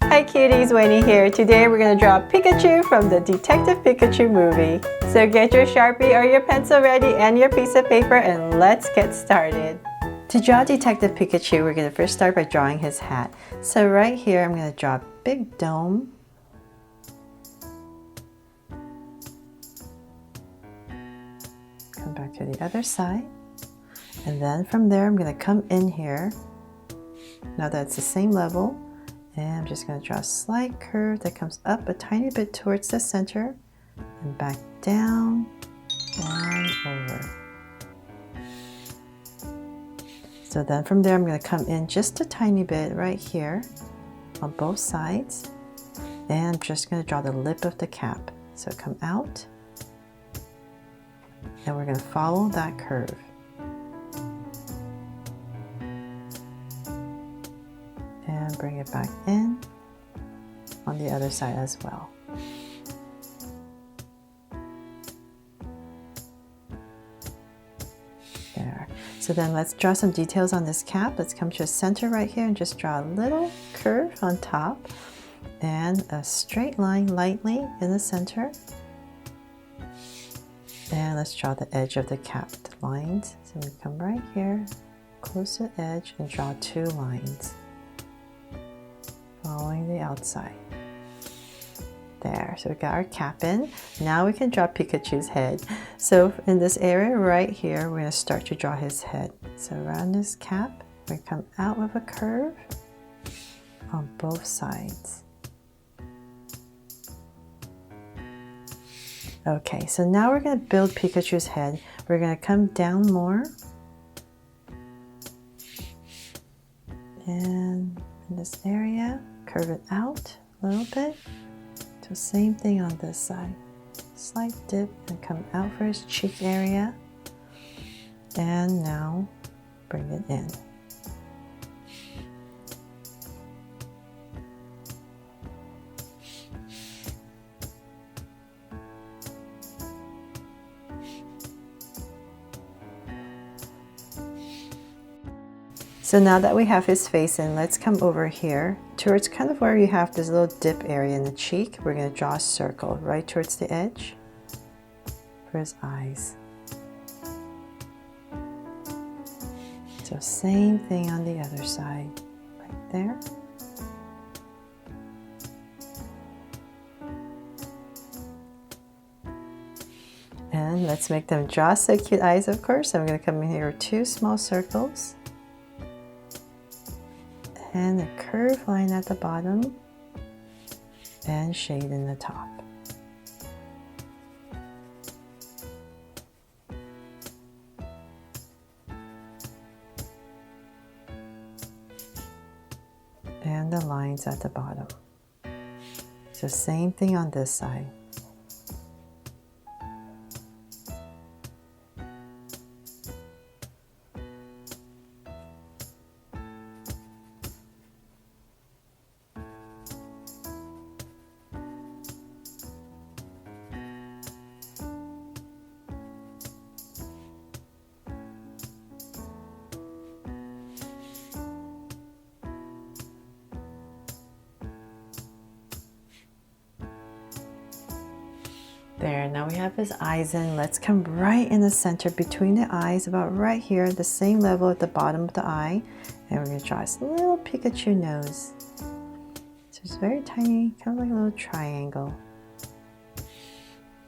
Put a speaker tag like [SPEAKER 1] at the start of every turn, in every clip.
[SPEAKER 1] Hi cuties, Winnie here. Today we're going to draw Pikachu from the Detective Pikachu movie. So get your Sharpie or your pencil ready and your piece of paper and let's get started. To draw Detective Pikachu, we're going to first start by drawing his hat. So right here I'm going to draw a big dome. Come back to the other side. And then from there I'm going to come in here. Now that it's the same level. And I'm just going to draw a slight curve that comes up a tiny bit towards the center and back down and over. So then from there I'm going to come in just a tiny bit right here on both sides, and I'm just going to draw the lip of the cap. So come out and we're going to follow that curve. And bring it back in on the other side as well. There. So then let's draw some details on this cap. Let's come to a center right here and just draw a little curve on top and a straight line lightly in the center. And let's draw the edge of the cap lines. So we come right here, close to the edge, and draw two lines. Following the outside. There, so we got our cap in. Now we can draw Pikachu's head. So in this area right here, we're going to start to draw his head. So around this cap, we come out with a curve on both sides. Okay, so now we're going to build Pikachu's head. We're going to come down more. And in this area, curve it out a little bit. So same thing on this side. Slight dip and come out for his cheek area. And now bring it in. So now that we have his face in, let's come over here towards kind of where you have this little dip area in the cheek. We're going to draw a circle right towards the edge for his eyes. So same thing on the other side, right there. And let's make them draw so cute eyes, of course. I'm going to come in here with two small circles. And a curved line at the bottom and shade in the top. And the lines at the bottom. So same thing on this side. There, now we have his eyes in. Let's come right in the center between the eyes, about right here, the same level at the bottom of the eye. And we're going to draw this little Pikachu nose. So it's very tiny, kind of like a little triangle.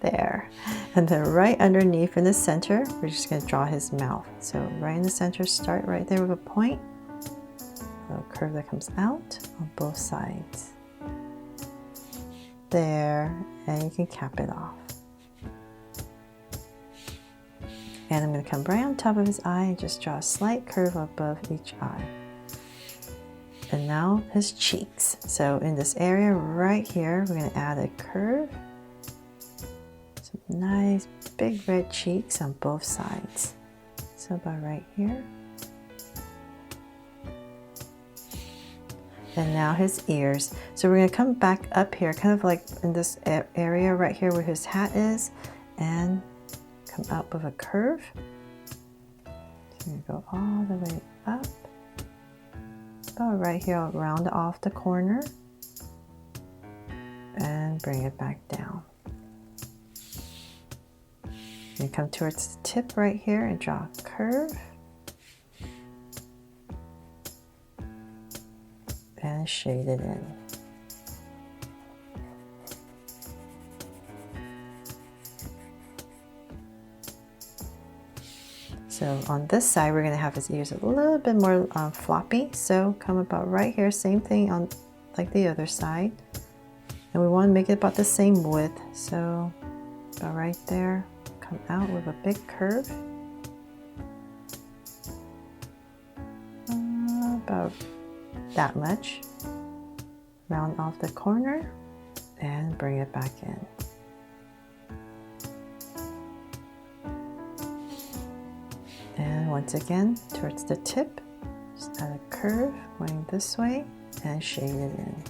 [SPEAKER 1] There. And then right underneath in the center, we're just going to draw his mouth. So right in the center, start right there with a point. A little curve that comes out on both sides. There, and you can cap it off. And I'm going to come right on top of his eye and just draw a slight curve above each eye. And now his cheeks. So in this area right here, we're going to add a curve. Some nice big red cheeks on both sides. So about right here. And now his ears. So we're going to come back up here, kind of like in this area right here where his hat is, and come out with a curve. So you go all the way up. About right here, I'll round off the corner. and bring it back down. And come towards the tip right here and draw a curve. And shade it in. So on this side, we're going to have his ears a little bit more floppy. So come about right here, same thing on like the other side. And we want to make it about the same width. So about right there, come out with a big curve. About that much. Round off the corner and bring it back in. And once again, towards the tip, just add a curve going this way and shade it in.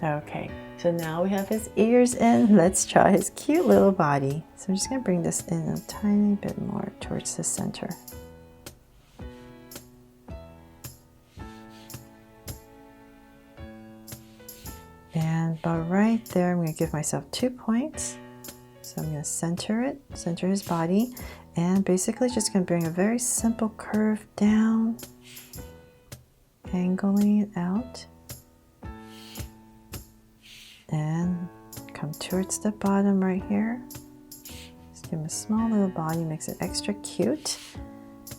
[SPEAKER 1] Okay, so now we have his ears in. Let's draw his cute little body. So I'm just going to bring this in a tiny bit more towards the center. And about right there, I'm going to give myself 2 points. So I'm going to center it, center his body, and basically just going to bring a very simple curve down, angling it out, and come towards the bottom right here. Just give him a small little body, makes it extra cute.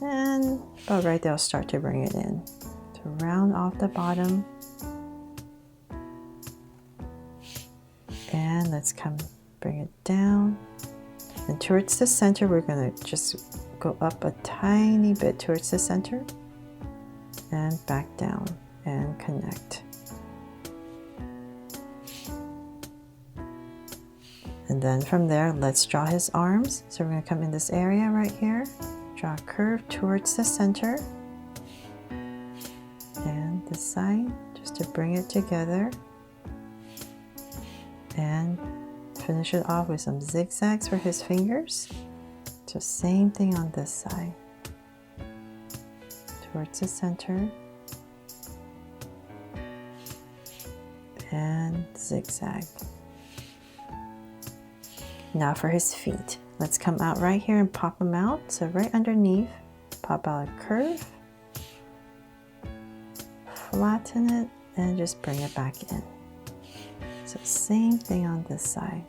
[SPEAKER 1] And about right there, I'll start to bring it in. To round off the bottom. And let's bring it down. And towards the center, we're going to just go up a tiny bit towards the center and back down and connect. And then from there, let's draw his arms. So we're going to come in this area right here, draw a curve towards the center and this side just to bring it together. And finish it off with some zigzags for his fingers. So same thing on this side. Towards the center. And zigzag. Now for his feet. Let's come out right here and pop them out. So right underneath, pop out a curve. Flatten it and just bring it back in. So same thing on this side.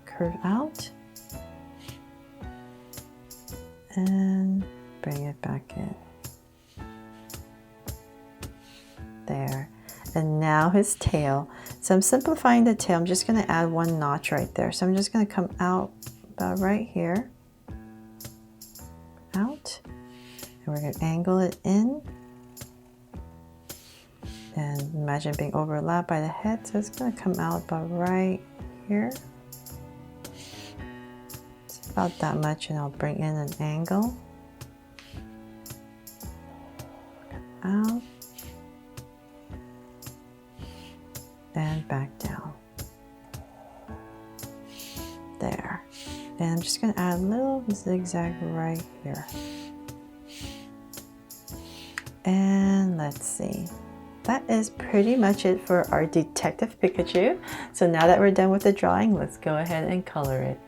[SPEAKER 1] Curve out and bring it back in. There. And now his tail. So I'm simplifying the tail. I'm just going to add 1 notch right there. So I'm just going to come out about right here. Out. And we're going to angle it in. And imagine being overlapped by the head, so it's going to come out about right here. It's about that much, and I'll bring in an angle. Out. And back down. There. And I'm just going to add a little zigzag right here. And let's see. That is pretty much it for our Detective Pikachu. So now that we're done with the drawing, let's go ahead and color it.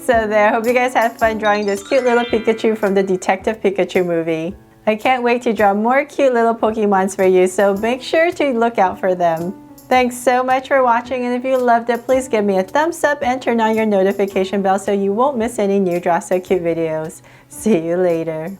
[SPEAKER 1] So there, hope you guys had fun drawing this cute little Pikachu from the Detective Pikachu movie. I can't wait to draw more cute little Pokemons for you, so make sure to look out for them. Thanks so much for watching, and if you loved it, please give me a thumbs up and turn on your notification bell so you won't miss any new Draw So Cute videos. See you later.